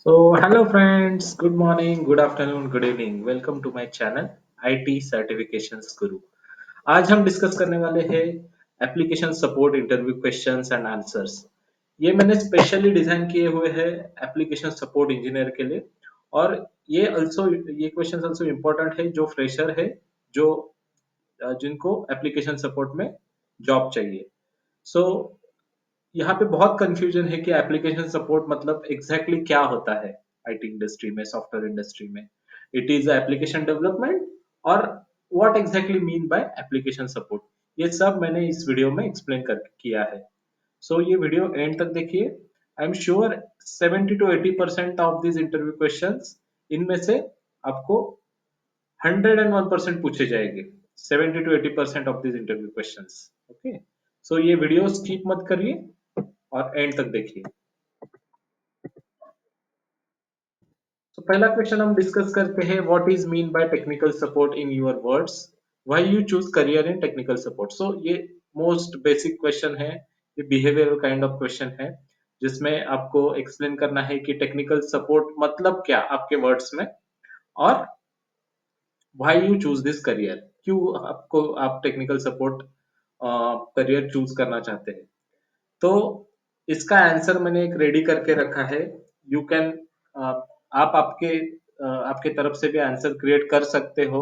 Hello friends, good morning, good afternoon, good evening. Welcome to my channel IT Certifications Guru. आज हम discuss करने वाले हैं application support interview questions and answers. ये मैंने specially design किए हुए हैं एप्लीकेशन सपोर्ट इंजीनियर के लिए। और ये क्वेश्चंस आल्सो इम्पोर्टेंट है जो फ्रेशर है, जो जिनको एप्लीकेशन सपोर्ट में जॉब चाहिए। सो यहाँ पे बहुत कंफ्यूजन है कि एप्लीकेशन सपोर्ट मतलब एग्जैक्टली क्या होता है आईटी इंडस्ट्री में, सॉफ्टवेयर इंडस्ट्री में। इट इज एप्लीकेशन डेवलपमेंट और what exactly mean by application support, ये सब मैंने इस वीडियो में एक्सप्लेन कर किया है। ये वीडियो एंड तक देखिए। I am sure 70 to 80% of this interview questions, इनमें से आपको 101% पूछे जाएंगे। 70 to 80% of this interview questions. Okay, ये वीडियो स्किप मत करिए और एंड तक देखिए। पहला क्वेश्चन हम डिस्कस करते हैं, what is mean by technical support in your words, why you choose career in technical support. ये मोस्ट बेसिक क्वेश्चन है, ये बिहेवियरल काइंड ऑफ क्वेश्चन है, जिसमें आपको एक्सप्लेन करना है कि टेक्निकल सपोर्ट मतलब क्या आपके वर्ड्स में, और why you choose this career, क्यों आप टेक्निकल सपोर्ट करियर चूज करना चाहते हैं। तो इसका आंसर मैंने एक रेडी करके रखा है। यू कैन आप आपके तरफ से भी आंसर क्रिएट कर सकते हो,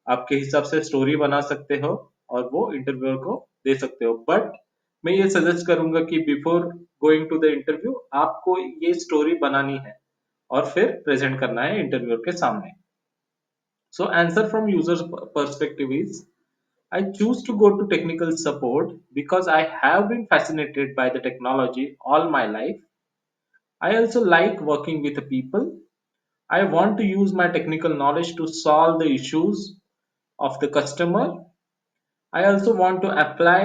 आपके हिसाब से स्टोरी बना सकते हो और वो इंटरव्यूअर को दे सकते हो। बट मैं ये सजेस्ट करूंगा कि before going to the interview आपको ये स्टोरी बनानी है और फिर प्रेजेंट करना है इंटरव्यूअर के सामने। So answer from users perspective is, I choose to go to technical support because I have been fascinated by the technology all my life. I also like working with the people. I want to use my technical knowledge to solve the issues of the customer. I also want to apply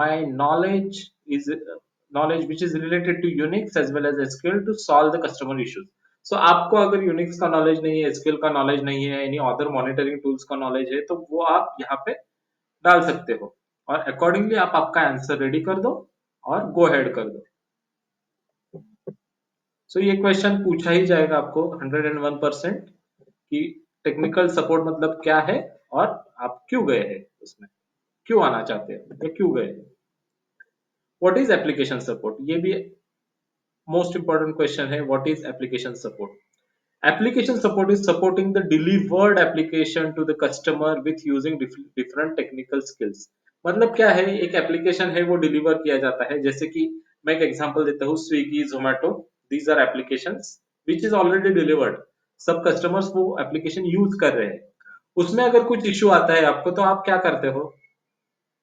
my knowledge which is related to Unix as well as SQL to solve the customer issues. So आपको अगर Unix का knowledge नहीं है, SQL का knowledge नहीं है, any other monitoring tools का knowledge है, तो वो आप यहाँ पे डाल सकते हो और अकॉर्डिंगली आप आपका आंसर रेडी कर दो और गो हेड कर दो। ये क्वेश्चन पूछा ही जाएगा आपको 101% कि टेक्निकल सपोर्ट मतलब क्या है और आप क्यों गए हैं उसमें, क्यों आना चाहते हैं या क्यों गए। व्हाट इज एप्लीकेशन सपोर्ट, ये भी मोस्ट इंपॉर्टेंट क्वेश्चन है। What is application support? Application support is supporting the delivered application to the customer with using different technical skills। मतलब क्या है, एक एप्लीकेशन है वो डिलीवर किया जाता है। जैसे कि मैं एक एग्जांपल देता हूँ, Swiggy, Zomato, these are applications which is already delivered. सब कस्टमर्स वो एप्लीकेशन यूज कर रहे हैं। उसमें अगर कुछ इश्यू आता है आपको, तो आप क्या करते हो?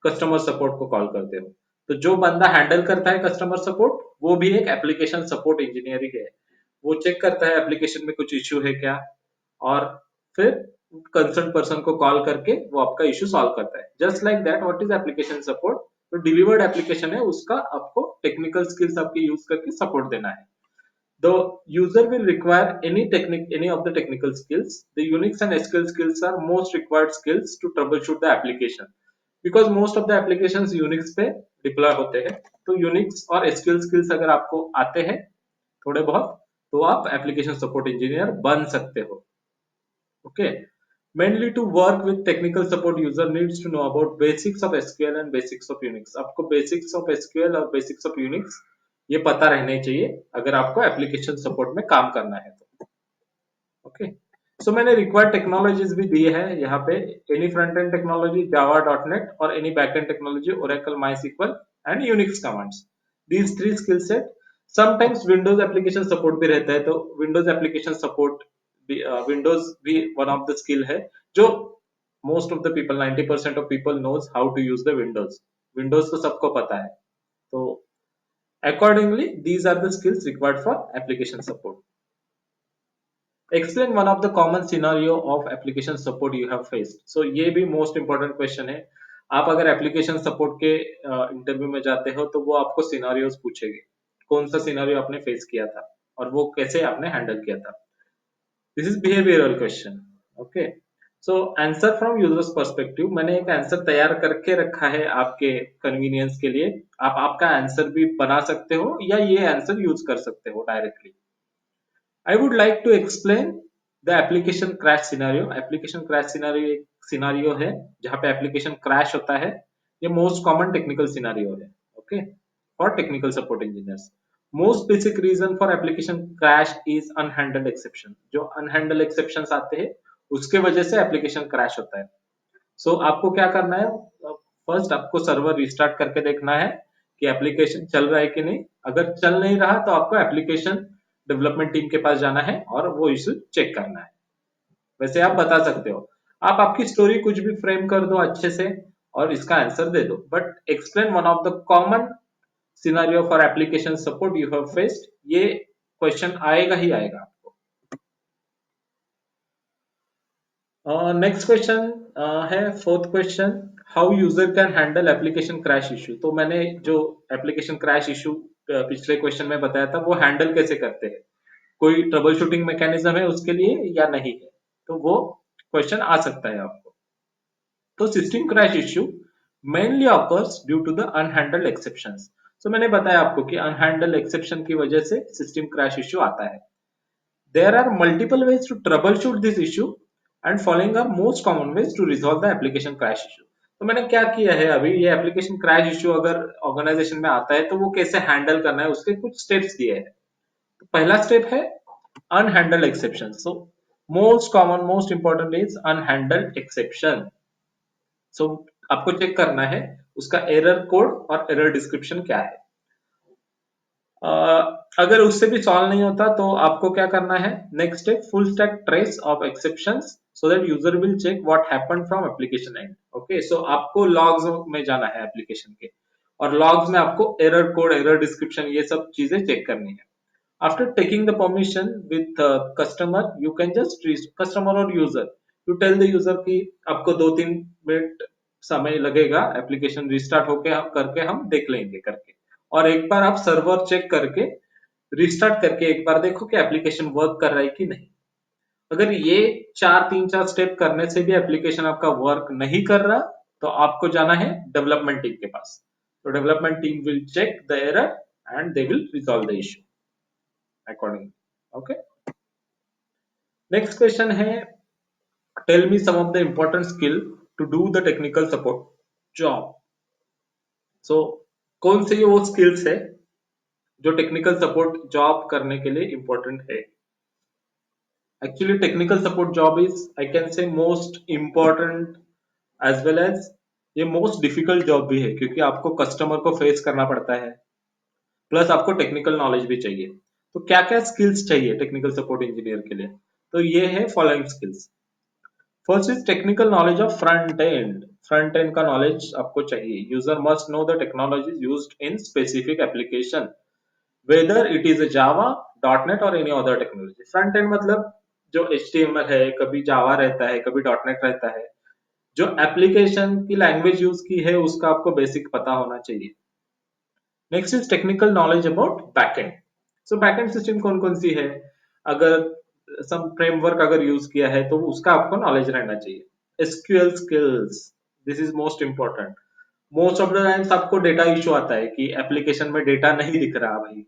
कस्टमर सपोर्ट को कॉल करते हो। तो जो बंदा हैंडल करता है कस्टमर सपोर्ट, वो भी एक एप्लीकेशन सपोर्ट इंजीनियर ही है। वो चेक करता है एप्लीकेशन में कुछ इश्यू है क्या, और फिर कंसर्न पर्सन को कॉल करके वो आपका इश्यू सॉल्व करता है। Just like that, what is application support? तो डिलीवर्ड एप्लीकेशन है, उसका आपको टेक्निकल स्किल्स आपके यूज करके सपोर्ट देना है। The user will require any of the technical skills. The Unix and SQL skills are most required skills to troubleshoot the application, because most of the applications Unix पे deploy होते हैं। तो Unix और SQL skills अगर आपको आते हैं थोड़े बहुत, तो आप एप्लीकेशन सपोर्ट इंजीनियर बन सकते हो। Okay, mainly to work with technical support, user needs to know about basics of SQL and basics of Unix। आपको basics of SQL और basics of Unix ये पता रहने चाहिए अगर आपको एप्लीकेशन सपोर्ट में काम करना है तो। ओके, मैंने रिक्वायर्ड टेक्नोलॉजीज भी दिए हैं यहाँ पे। Any front end technology Java dot net, और any back end technology Oracle MySQL and Unix commands, these three skill set. Sometimes Windows application support भी रहता है, तो विंडोज एप्लीकेशन सपोर्ट विंडोज भी वन ऑफ द स्किल है जो most of the people, 90% of people knows how to use the Windows. Windows तो सबको पता है। तो accordingly these are the skills required for application support। explain one of the common scenario of application support you have faced। ये भी most important question है। आप अगर एप्लीकेशन सपोर्ट के इंटरव्यू में जाते हो तो वो आपको सिनारियोस पूछेगी, कौन सा सिनारियो आपने फेस किया था और वो कैसे आपने हैंडल किया था। This is behavioural question. Okay, answer from users perspective, मैंने एक आंसर तैयार करके रखा है आपके कन्वीनियंस के लिए। आप आपका आंसर भी बना सकते हो या ये आंसर यूज कर सकते हो directly. I would like to explain the application crash scenario. Application crash scenario एक सिनारियो है जहाँ पे एप्लीकेशन क्रैश होता है. ये मोस्ट कॉमन टेक्निकल सिनारियो है. Okay, for technical support engineers. Most basic reason for application crash is unhandled exception. जो unhandled exceptions आते हैं उसके वजह से एप्लीकेशन क्रैश होता है. सो आपको क्या करना है, फर्स्ट आपको सर्वर रिस्टार्ट करके देखना है कि एप्लीकेशन चल रहा है कि नहीं. अगर चल नहीं रहा तो आपको एप्लीकेशन डेवलपमेंट टीम के पास जाना है और वो इशू चेक करना है. वैसे आप बता सकते हो, आप आपकी स्टोरी कुछ भी फ्रेम कर दो अच्छे से और इसका आंसर दे दो, but explain one of the common scenario for application support you have faced. ये क्वेश्चन आएगा ही आएगा आपको. नेक्स्ट क्वेश्चन है fourth question, how user can handle application crash issue. तो मैंने जो एप्लीकेशन क्रैश इशू पिछले क्वेश्चन में बताया था वो हैंडल कैसे करते हैं, कोई ट्रबल शूटिंग मैकेनिज्म है उसके लिए या नहीं है, तो वो क्वेश्चन आ सकता है आपको. तो system crash issue mainly occurs due to the unhandled exceptions. So मैंने बताया आपको कि अनहैंडल्ड एक्सेप्शन की वजह से सिस्टम क्रैश इश्यू आता है. There are multiple ways to troubleshoot this issue and following are most common ways to resolve the application crash issue. तो मैंने क्या किया है अभी, ये एप्लीकेशन क्रैश इश्यू अगर ऑर्गेनाइजेशन में आता है तो वो कैसे हैंडल करना है उसके कुछ स्टेप्स दिए हैं. तो पहला स्टेप है unhandled exceptions. So most common, most important is unhandled exception. So आपको चेक करना है उसका एरर कोड और एरर डिस्क्रिप्शन क्या है. अगर उससे भी सॉल्व नहीं होता तो आपको क्या करना है, next step full stack trace of exceptions so that user will check what happened from application end. Okay, so आपको लॉग्स में जाना है एप्लीकेशन के और लॉग्स में आपको एरर कोड, एरर डिस्क्रिप्शन ये सब चीजें चेक करनी है. After taking the permission with customer, you can just customer or user. You tell the user कि आपको 2-3 मिनट समय लगेगा एप्लीकेशन रिस्टार्ट होके हम करके हम देख लेंगे करके. और एक बार आप सर्वर चेक करके रिस्टार्ट करके एक बार देखो कि एप्लीकेशन वर्क कर रहा है कि नहीं. अगर ये 4 3 4 स्टेप करने से भी एप्लीकेशन आपका वर्क नहीं कर रहा तो आपको जाना है डेवलपमेंट टीम के पास. तो development team will check the error and they will resolve the issue accordingly. Okay. Next question है, tell me some of the important skill to do the technical support job. So कौन से ये वो skills है जो technical support job करने के लिए important है. Actually technical support job is I can say most important as well as ये मोस्ट डिफिकल्ट जॉब भी है क्योंकि आपको कस्टमर को फेस करना पड़ता है प्लस आपको टेक्निकल नॉलेज भी चाहिए. तो क्या क्या स्किल्स चाहिए टेक्निकल सपोर्ट इंजीनियर के लिए, तो ये है following skills. First is technical knowledge of front end. Front end का नॉलेज आपको चाहिए. User must know the technologies used in specific application whether it is Java, dotnet और any other technology. Front end मतलब जो HTML है, कभी जावा रहता है, कभी डॉटनेट रहता है, जो एप्लीकेशन की लैंग्वेज यूज की है उसका आपको बेसिक पता होना चाहिए. Next is technical knowledge about backend. So backend system कौन कौन सी है, अगर सम फ्रेमवर्क अगर यूज किया है तो उसका आपको नॉलेज रहना चाहिए. SQL skills, this is most important. Most of the times आपको डेटा इशू आता है कि एप्लीकेशन में डेटा नहीं दिख रहा भाई,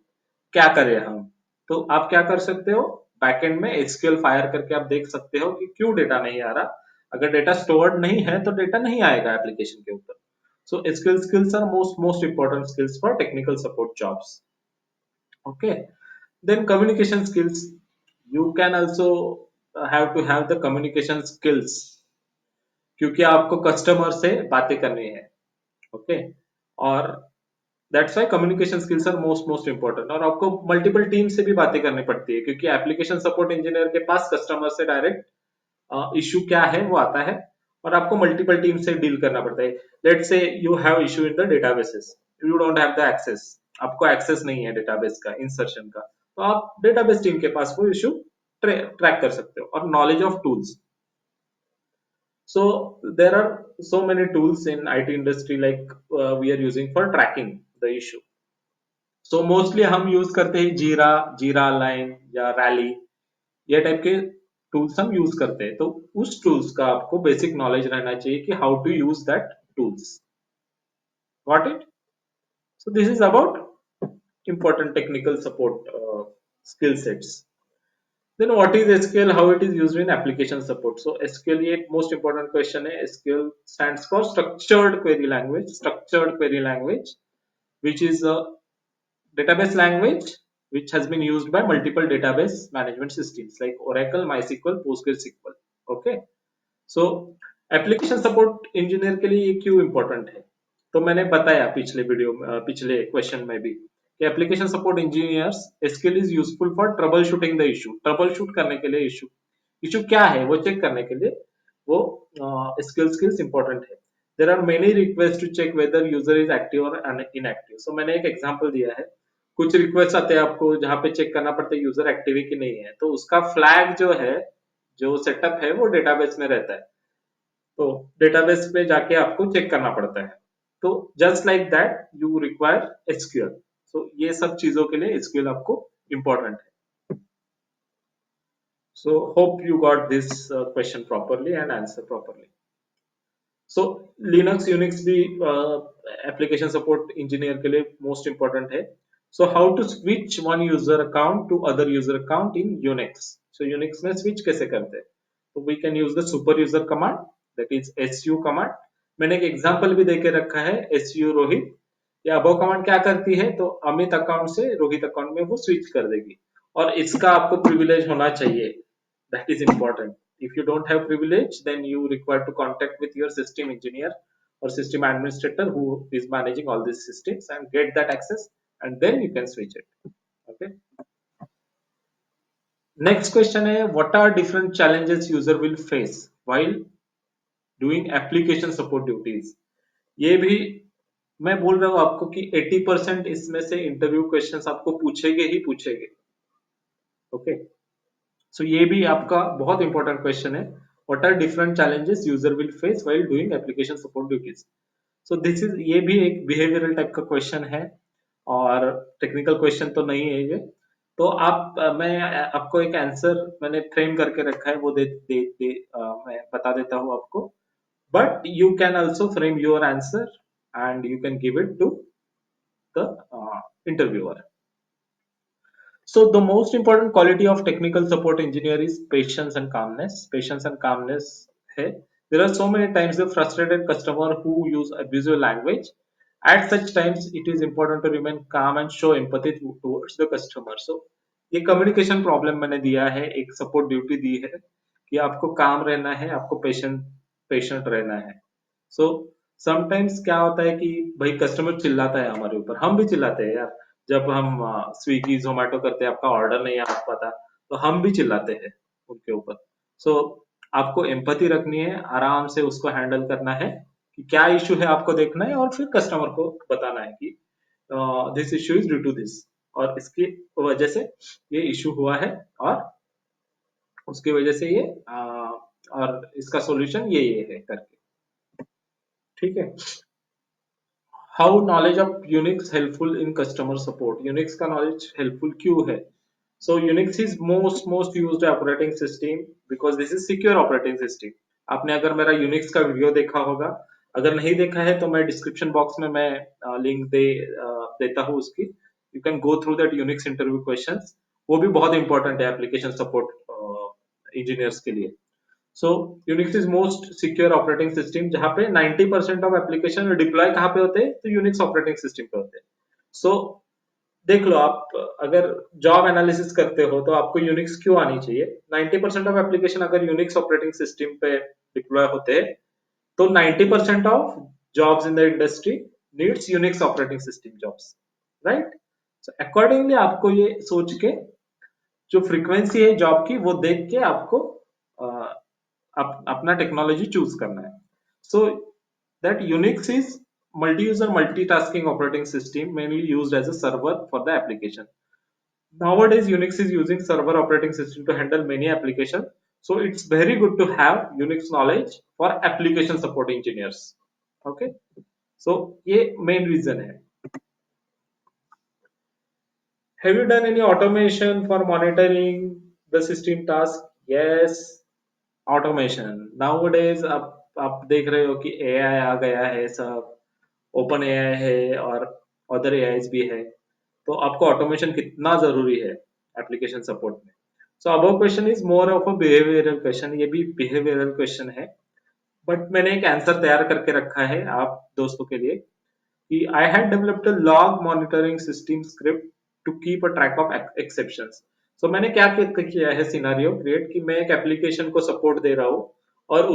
क्या करें हम. तो आप क्या कर सकते हो, बैकएंड में SQL फायर करके आप देख सकते हो कि क्यों डेटा नहीं आ रहा. अगर डेटा स्टोर्ड नहीं है तो डेटा नहीं आएगा एप्लीकेशन के ऊपर. So SQL skills are most important skills for technical support jobs. Okay. Then communication skills. You can also have to have the communication skills क्योंकि आपको कस्टमर से बातें करनी है. ओके, और that's why communication skills are most important. और आपको multiple team से भी बातें करनी पड़ती है क्योंकि एप्लीकेशन सपोर्ट इंजीनियर के पास कस्टमर से डायरेक्ट इशू क्या है वो आता है और आपको मल्टीपल टीम से डील करना पड़ता है. Let's say you have issue in the databases, you don't have the access, आपको एक्सेस नहीं है डेटाबेस का, इंसर्शन का, तो आप डेटाबेस टीम के पास वो इशू ट्रैक कर सकते हो. और knowledge of tools. So there are so many tools in IT industry like we are using for tracking the issue. So mostly हम यूज करते हैं जीरा, जीरा लाइन या रैली, ये टाइप के टूल्स हम यूज करते हैं. तो उस टूल्स का आपको बेसिक नॉलेज रहना चाहिए कि how to use that tools. Got it. So this is about important technical support skill sets. Then what is SQL? How it is used in application support? So SQL ये most important question है. SQL stands for structured query language. Structured query language, which is a database language which has been used by multiple database management systems like Oracle, MySQL, PostgreSQL. Okay. So application support engineer के लिए ये क्यों important है? तो मैंने बताया पिछले video में, पिछले क्वेश्चन में भी कि application support engineers SQL is useful for trouble shooting the issue, trouble shoot करने के लिए इशू, इशू क्या है वो चेक करने के लिए वो एसक्यूएल स्किल्स इंपॉर्टेंट है. There are many request to check whether user is active और इनएक्टिव. सो मैंने एक एग्जांपल दिया है. कुछ रिक्वेस्ट आते हैं आपको जहां पे चेक करना पड़ता है यूजर एक्टिव है कि नहीं है, तो उसका फ्लैग जो है, जो सेटअप है वो डेटाबेस में रहता है. तो डेटाबेस पे जाके आपको चेक करना पड़ता है. तो just like that you require SQL. So ये सब चीजों के लिए एसक्यूएल आपको इंपॉर्टेंट है. So hope you got this question properly and answer properly. So Linux Unix भी एप्लीकेशन सपोर्ट इंजीनियर के लिए मोस्ट इंपॉर्टेंट है. So how to switch one user account to other user account in Unix. So Unix में switch कैसे करते हैं? तो we can use the super user command, that is SU command. मैंने एक एग्जांपल भी देके रखा है, एसयू रोहित. ये अबो कमांड क्या करती है, तो अमित अकाउंट से रोहित अकाउंट में वो स्विच कर देगी. और इसका आपको प्रिविलेज होना चाहिए, that is important. If you don't have privilege, then you require to contact with your system engineer or system administrator who is managing all these systems and get that access, and then you can switch it. Okay. Next question है, what are different challenges user will face while doing application support duties? ये भी मैं बोल रहा हूँ आपको कि 80% इसमें से इंटरव्यू क्वेश्चंस आपको पूछेंगे ही पूछेंगे. ओके. सो ये भी आपका बहुत इंपॉर्टेंट क्वेश्चन है. What are different challenges user will face while doing application support duties. So this is, ये भी एक बिहेवियरल टाइप का क्वेश्चन है और टेक्निकल क्वेश्चन तो नहीं है ये. तो आप मैं आपको एक आंसर मैंने फ्रेम करके रखा है, वो मैं बता देता हूँ आपको. But you can also frame your answer and you can give it to the interviewer. So the most important quality of technical support engineer is patience and calmness. Patience and calmness है. There are so many times the frustrated customer who use abusive language. At such times, it is important to remain calm and show empathy towards the customer. So ये communication problem मैंने दिया है, एक support duty दी है कि आपको काम रहना है, आपको पेशेंट पेशेंट रहना है. सो समटाइम्स क्या होता है कि भाई कस्टमर चिल्लाता है हमारे ऊपर, हम भी चिल्लाते हैं यार. जब हम स्विगी जोमेटो करते हैं, आपका ऑर्डर नहीं आ पाता, तो हम भी चिल्लाते हैं उनके ऊपर. सो आपको एम्पैथी रखनी है, आराम से उसको हैंडल करना है कि क्या इशू है आपको देखना है, और फिर कस्टमर को बताना है कि this issue is due to this, और इसकी वजह से ये इशू हुआ है, और उसकी वजह से ये और इसका सॉल्यूशन ये है करके. ठीक है. How knowledge of Unix helpful in customer support. Unix का नॉलेज हेल्पफुल क्यों है? So Unix is most used operating system because this is secure operating system. आपने अगर मेरा यूनिक्स का वीडियो देखा होगा, अगर नहीं देखा है तो मैं डिस्क्रिप्शन बॉक्स में मैं लिंक देता हूँ उसकी. You can go through that Unix interview questions. वो भी बहुत इंपॉर्टेंट है एप्लीकेशन सपोर्ट इंजीनियर्स के लिए. So Unix is most secure operating system, जहां पे 90% ऑफ एप्लीकेशन डिप्लॉय कहाँ पे होते हैं, तो यूनिक्स ऑपरेटिंग सिस्टम पे होते हैं. सो देख लो, आप अगर जॉब एनालिसिस करते हो तो आपको यूनिक्स क्यों आनी चाहिए. 90% ऑफ एप्लीकेशन अगर यूनिक्स ऑपरेटिंग सिस्टम पे डिप्लॉय होते हैं, तो 90% of jobs in the industry needs Unix operating system jobs, right. So accordingly आपको ये सोच के जो फ्रीक्वेंसी है जॉब की वो देख के आपको अपना टेक्नोलॉजी चूज करना है. So that Unix is multi-user multitasking operating system mainly used as a server for the application. Nowadays Unix is using server operating system to handle many applications, so it's very good to have Unix knowledge for application support engineers. Okay, so ये main reason है. Have you done any automation for monitoring the system task? Yes, automation. Nowadays आप देख रहे हो कि AI आ गया है, सब ओपन AI है और अदर AIs भी है. तो आपको ऑटोमेशन कितना जरूरी है एप्लीकेशन सपोर्ट में. So above question is more of a behavioural question, ये भी बिहेवियरल क्वेश्चन है, बट मैंने एक आंसर तैयार करके रखा है आप दोस्तों के लिए कि I had developed a log monitoring system script to keep a track of exceptions. So मैंने क्या किया है सिनारियो क्रिएट कि मैं एक एप्लीकेशन को सपोर्ट दे रहा हूँ और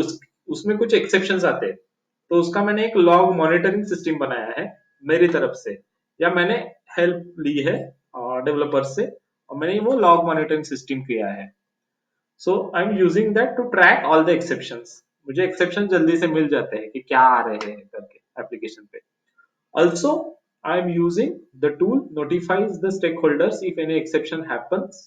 उसमें कुछ एक्सेप्शंस आते हैं, तो उसका मैंने एक लॉग मॉनिटरिंग सिस्टम बनाया है मेरी तरफ से, या मैंने हेल्प ली है डेवलपर से और मैंने वो लॉग मॉनिटरिंग सिस्टम किया है. So I am using that to track all the exceptions. मुझे एक्सेप्शन जल्दी से मिल जाते हैं कि क्या आ रहे हैं करके एप्लीकेशन पे. Also, I am using the tool notifies the stakeholders if any exception happens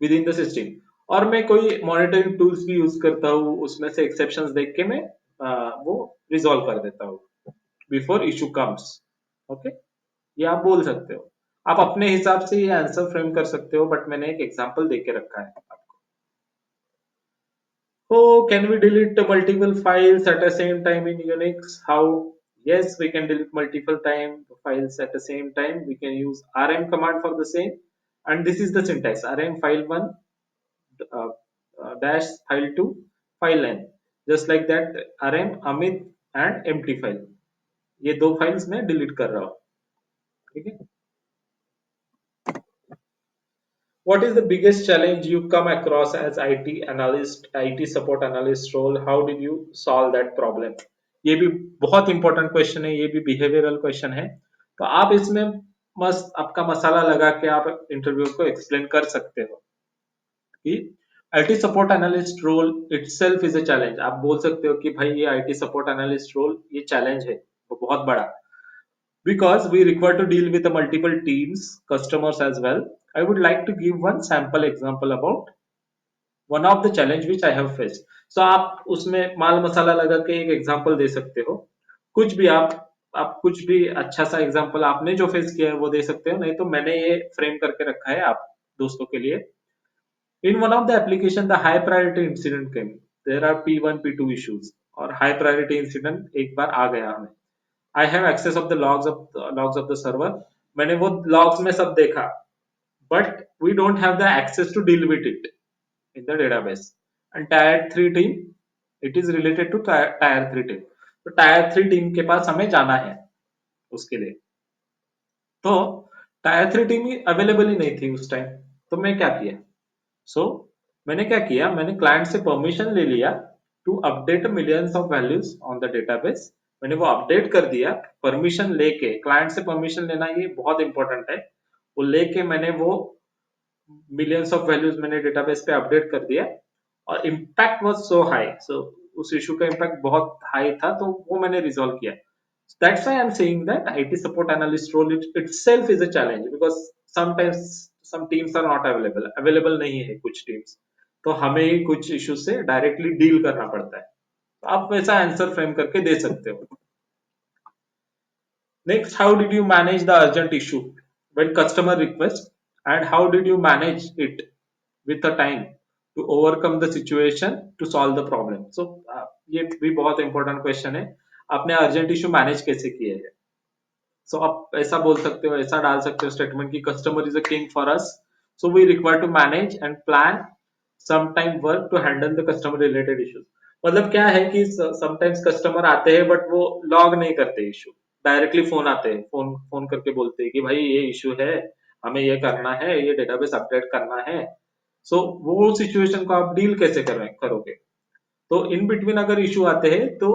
within the system. और मैं कोई मॉनिटरिंग टूल्स भी यूज करता हूँ, उसमें से एक्सेप्शंस देख के मैं वो रिजॉल्व कर देता हूँ बिफोर इशू कम्स. ओके, ये आप बोल सकते हो, आप अपने हिसाब से ये आंसर फ्रेम कर सकते हो, बट मैंने एक एग्जांपल दे के रखा है आपको. Oh, can we delete multiple files at the same time in Unix? How? Yes, we can delete multiple files at the same time. We can use rm command for the same. And this is the syntax: rm file1 uh, dash file2 file n. Just like that, rm amit and empty file. ये दो files मैं delete कर रहा हूँ. ठीक है. What is the biggest challenge you come across as IT analyst, IT support analyst role? How did you solve that problem? ये भी बहुत इंपॉर्टेंट क्वेश्चन है, ये भी बिहेवियरल क्वेश्चन है, तो आप इसमें मस्त आपका मसाला लगा के आप इंटरव्यू को एक्सप्लेन कर सकते हो कि IT support analyst role itself is a challenge. आप बोल सकते हो कि भाई ये आईटी सपोर्ट एनालिस्ट रोल ये चैलेंज है, वो बहुत बड़ा, because we require to deal with the multiple teams, customers as well. I would like to give one sample example about one of the challenge which I have faced. So आप उसमें माल मसाला लगा के एक example दे सकते हो, कुछ भी आप कुछ भी अच्छा सा एग्जांपल आपने जो फेस किया है वो दे सकते हो, नहीं तो मैंने ये फ्रेम करके रखा है आप दोस्तों के लिए. In one of the application the high priority incident came. There are P1 P2 issues और high priority incident एक बार आ गया हमें. I have access of the logs of the server. मैंने वो logs में सब देखा, but we don't have the access to deal with it in the database. And tier 3 team, it is related to tier 3 team. तो tier 3 team के पास हमें जाना है उसके लिए. तो टायर 3 टीम अवेलेबल ही नहीं थी उस टाइम. तो मैं क्या किया, मैंने क्या किया, मैंने क्लाइंट से परमिशन ले लिया to update millions of values on the database. मैंने वो अपडेट कर दिया परमिशन लेके. क्लाइंट से परमिशन लेना ये बहुत इंपॉर्टेंट है. वो लेके मैंने वो मिलियंस ऑफ वैल्यूज मैंने डेटाबेस पे अपडेट कर दिया और इम्पैक्ट वाज सो हाई. उस इशू का इम्पैक्ट बहुत हाई था, तो वो मैंने रिजॉल्व किया. That's why I'm saying that IT support analyst role itself is a challenge, because sometimes some teams are not available. Available नहीं है कुछ teams, तो हमें ही कुछ इश्यू से डायरेक्टली डील करना पड़ता है. तो आप वैसा आंसर फ्रेम करके दे सकते हो. Next, how did you manage the urgent issue when customer request, and how did you manage it with the time to overcome the situation to solve the problem? So ये भी बहुत important question है. आपने urgent issue manage कैसे किए है? सो आप ऐसा बोल सकते हो, ऐसा डाल सकते हो स्टेटमेंट की customer is a king for us, so we require to manage and plan some time work to handle the customer related issues. मतलब क्या है कि समटाइम्स कस्टमर आते हैं बट वो लॉग नहीं करते इशू, डायरेक्टली फोन आते हैं, फोन फोन करके बोलते हैं कि भाई ये इशू है, हमें ये करना है, ये डेटाबेस अपडेट करना है. सो वो सिचुएशन को आप डील कैसे करोगे? तो इन बिटवीन अगर इशू आते हैं तो,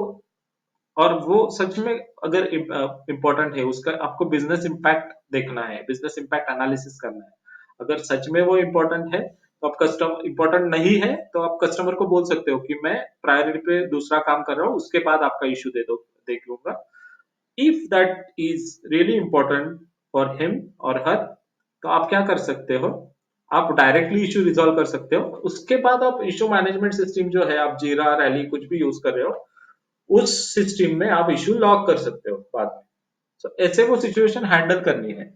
और वो सच में अगर इम्पोर्टेंट है, उसका आपको बिजनेस इम्पैक्ट देखना है, बिजनेस इम्पैक्ट एनालिसिस करना है. अगर सच में वो इम्पोर्टेंट है तो आप कस्टमर इम्पोर्टेंट नहीं है तो आप कस्टमर को बोल सकते हो कि मैं प्रायोरिटी पे दूसरा काम कर रहा हूँ, उसके बाद आपका इश्यू देख लूंगा. If that is really important for him और हर, तो आप क्या कर सकते हो, आप डायरेक्टली इशू रिजॉल्व कर सकते हो. उसके बाद आप इशू मैनेजमेंट सिस्टम जो है, आप जीरा रैली कुछ भी यूज कर रहे हो, उस सिस्टम में आप इशू लॉक कर सकते हो बाद में. So, ऐसे वो सिचुएशन हैंडल करनी है.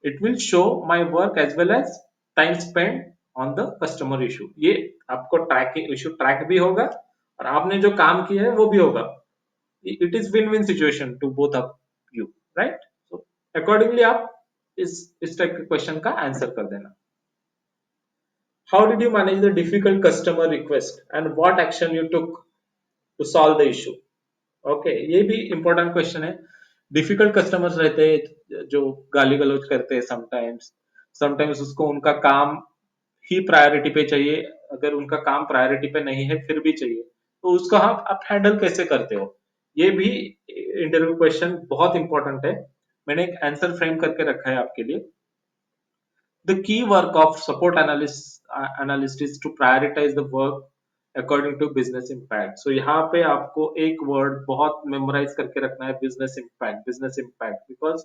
It will show my work as well as time spend on the customer issue. ये आपको ट्रैकिंग इशू ट्रैक भी होगा और आपने जो काम किया है वो भी होगा. It is win win situation to both of you, right? Accordingly आप इस टाइप के क्वेश्चन का आंसर कर देना. How did you manage the difficult customer request and what action you took to solve the issue? Okay, ये भी important question है। Difficult customers रहते हैं जो गाली गलौज करते हैं समटाइम्स। समटाइम्स उसको उनका काम ही प्रायोरिटी पे चाहिए, अगर उनका काम प्रायोरिटी पे नहीं है फिर भी चाहिए, तो उसको आप हैंडल कैसे करते हो? ये भी इंटरव्यू क्वेश्चन बहुत इंपॉर्टेंट है। मैंने एक आंसर फ्रेम करके रखा है आपके लिए। The key work of support analyst is to prioritize the work according to business impact. So यहाँ पे आपको एक वर्ड बहुत मेमोराइज करके रखना है, बिजनेस इम्पैक्ट, बिकॉज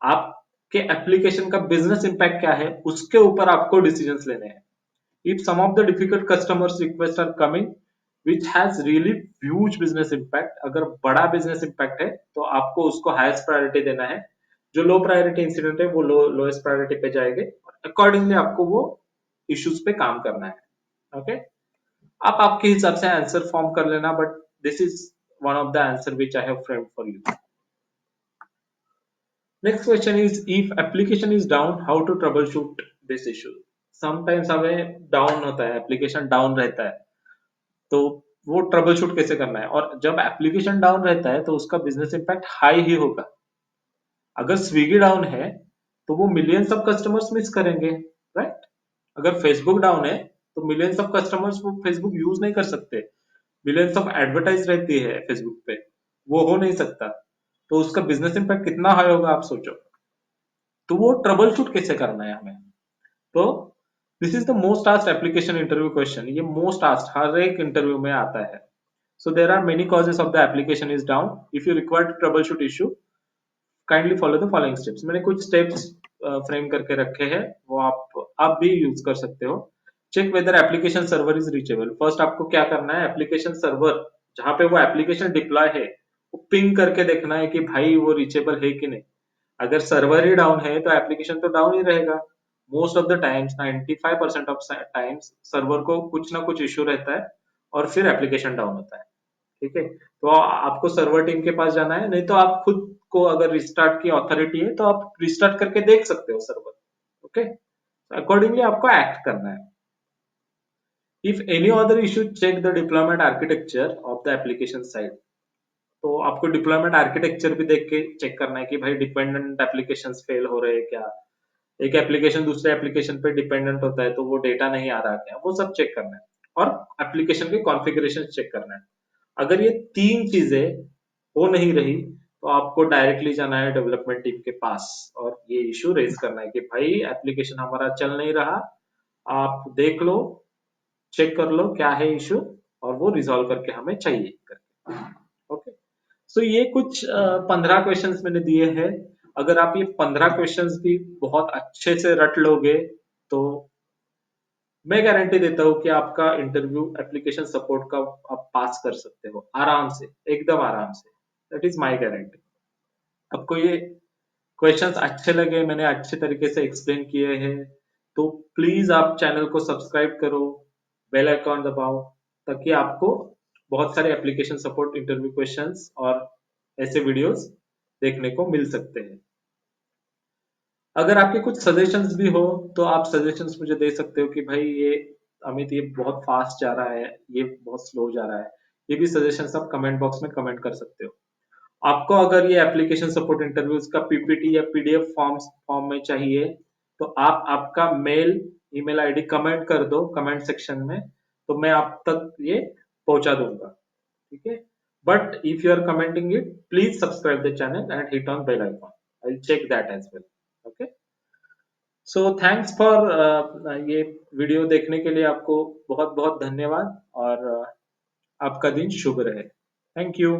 आपके एप्लीकेशन का बिजनेस इम्पैक्ट क्या है उसके ऊपर आपको डिसीजंस लेने हैं। If some of the difficult customers requests are coming which has really huge business impact, अगर बड़ा business impact है तो आपको उसको highest priority देना है। जो लो प्रायोरिटी इंसिडेंट है वो लोएस्ट प्रायोरिटी पे जाएंगे, अकॉर्डिंगली आपको वो इश्यूज पे काम करना है। ओके, आप आपके हिसाब से आंसर फॉर्म कर लेना, but this is one of the answer which I have framed for you. Next question is, if application is down how to troubleshoot this issue. Sometimes हमें डाउन होता है, application down रहता है, तो वो trouble shoot कैसे करना है? और जब एप्लीकेशन डाउन रहता है तो उसका बिजनेस इम्पैक्ट हाई ही होगा। अगर स्विगी डाउन है तो वो मिलियंस ऑफ कस्टमर्स मिस करेंगे, राइट? अगर फेसबुक डाउन है तो मिलियंस ऑफ कस्टमर्स वो फेसबुक यूज नहीं कर सकते। मिलियंस ऑफ एडवर्टाइज रहती है फेसबुक पे, वो हो नहीं सकता, तो उसका बिजनेस इम्पैक्ट कितना हाई होगा आप सोचो। तो वो ट्रबल शूट कैसे करना है हमें? तो this is the most asked application interview question. ये मोस्ट आस्क्ड हर एक इंटरव्यू में आता है। So there are many causes of the application is down. If you require to troubleshoot issue kindly follow the following steps. मैंने कुछ steps frame करके रखे हैं, वो आप भी यूज कर सकते हो। Check whether application server is reachable. First आपको क्या करना है, एप्लीकेशन सर्वर जहां पे वो एप्लीकेशन डिप्लॉय है वो पिंग करके देखना है कि भाई वो रीचेबल है कि नहीं। अगर सर्वर ही डाउन है तो एप्लीकेशन तो डाउन ही रहेगा। Most of the times 95% of times server को कुछ ना कुछ इश्यू रहता है और फिर एप्लीकेशन डाउन होता है। ठीक है, तो आपको सर्वर टीम के पास जाना है, नहीं तो आप खुद को अगर रिस्टार्ट की अथॉरिटी है तो आप रिस्टार्ट करके देख सकते हो सर्वर। ओके, अकॉर्डिंगली आपको एक्ट करना है। If any other issue check the deployment architecture of the application side. तो आपको डिप्लॉयमेंट आर्किटेक्चर भी देख के चेक करना है कि भाई डिपेंडेंट एप्लीकेशन फेल हो रहे हैं क्या, एक एप्लीकेशन दूसरे एप्लीकेशन पे डिपेंडेंट होता है तो वो डेटा नहीं आ रहा क्या, वो सब चेक करना है। और एप्लीकेशन के कॉन्फ़िगरेशन चेक करना है। अगर ये तीन चीजें हो नहीं रही तो आपको डायरेक्टली जाना है डेवलपमेंट टीम के पास और ये इशू रेज करना है कि भाई एप्लीकेशन हमारा चल नहीं रहा, आप देख लो, चेक कर लो क्या है इशू और वो रिजॉल्व करके हमें चाहिए करके। ओके, सो ये कुछ 15 क्वेश्चंस मैंने दिए हैं। अगर आप ये 15 क्वेश्चंस भी बहुत अच्छे से रट लोगे तो मैं गारंटी देता हूँ कि आपका इंटरव्यू एप्लीकेशन सपोर्ट का आप पास कर सकते हो आराम से, एकदम आराम से। That is my guarantee. आपको ये क्वेश्चंस अच्छे लगे, मैंने अच्छे तरीके से एक्सप्लेन किए हैं, तो प्लीज आप चैनल को सब्सक्राइब करो, बेल आइकॉन दबाओ, ताकि आपको बहुत सारे एप्लीकेशन सपोर्ट इंटरव्यू क्वेश्चंस और ऐसे वीडियोस देखने को मिल सकते हैं। अगर आपके कुछ सजेशंस भी हो तो आप सजेशंस मुझे दे सकते हो कि भाई ये अमित ये बहुत फास्ट जा रहा है, ये बहुत स्लो जा रहा है। ये भी सजेशंस आप कमेंट बॉक्स में कमेंट कर सकते हो। आपको अगर ये एप्लीकेशन सपोर्ट इंटरव्यूज का पीपीटी या पीडीएफ फॉर्म में चाहिए तो आप आपका मेल ईमेल आईडी कमेंट कर दो कमेंट सेक्शन में, तो मैं आप तक ये पहुंचा दूंगा। ठीक है, but if you are commenting it please subscribe the channel and hit on bell icon, I will check that as well. Okay, so thanks for ये वीडियो देखने के लिए आपको बहुत बहुत धन्यवाद और आपका दिन शुभ रहे। Thank you.